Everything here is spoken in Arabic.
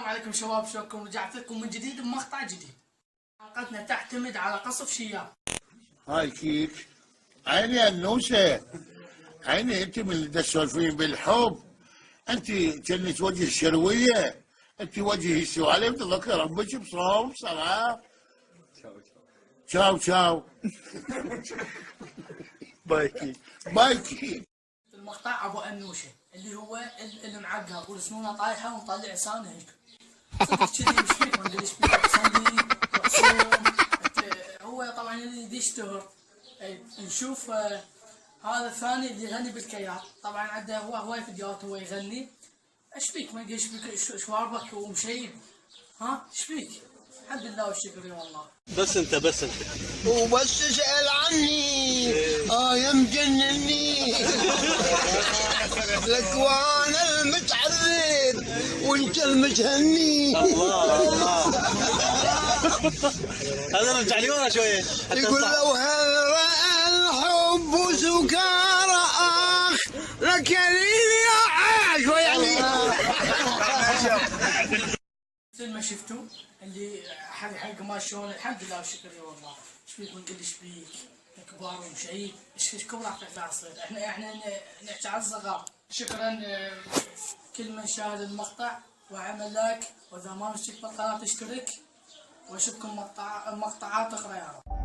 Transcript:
عليكم شباب، شلونكم؟ رجعت لكم من جديد بمقطع جديد. حلقتنا تعتمد على قصف شياب. هاي كيك عيني النوسة، عيني انت من اللي تسولفين بالحب، انت كأنك وجه الشروية، انت وجه السوالف تذكر ربك بصوم صلاة. تشاو تشاو بايكي بايكي. المقطع ابو انوشه اللي هو اللي معقر وسنونه طايحه ومطلع لسانه هيك. صدق كذي مش فيك، ما ادري ايش فيك، تصلي وتصوم. هو طبعا اللي يشتهر. نشوف هذا الثاني اللي يغني بالكيات، طبعا عنده هواي فيديوهات هو يغني. ايش فيك؟ ما ادري ايش فيك، شواربك ومشيب. ها ايش فيك؟ الحمد لله والشكر يا والله. بس انت وبس اسأل عني يا مجنني لك وانا المتعذب وانت المتهني. الله هذا رجع لي ورا شويه. يقول لو هل رأى الحب سكارى لك يا عاش يعني. مثل ما شفتوا اللي حق ما شلون، الحمد لله والشكر يا والله. ايش فيك ونقول ايش فيك؟ كبار ومشيب، ايش كبر راح تصير؟ احنا نحكي على الصغار. شكرا كل من شاهد المقطع وعمل لايك، واذا ما مشترك بالقناه اشترك، واشوفكم مقطعات اخرى يا رب.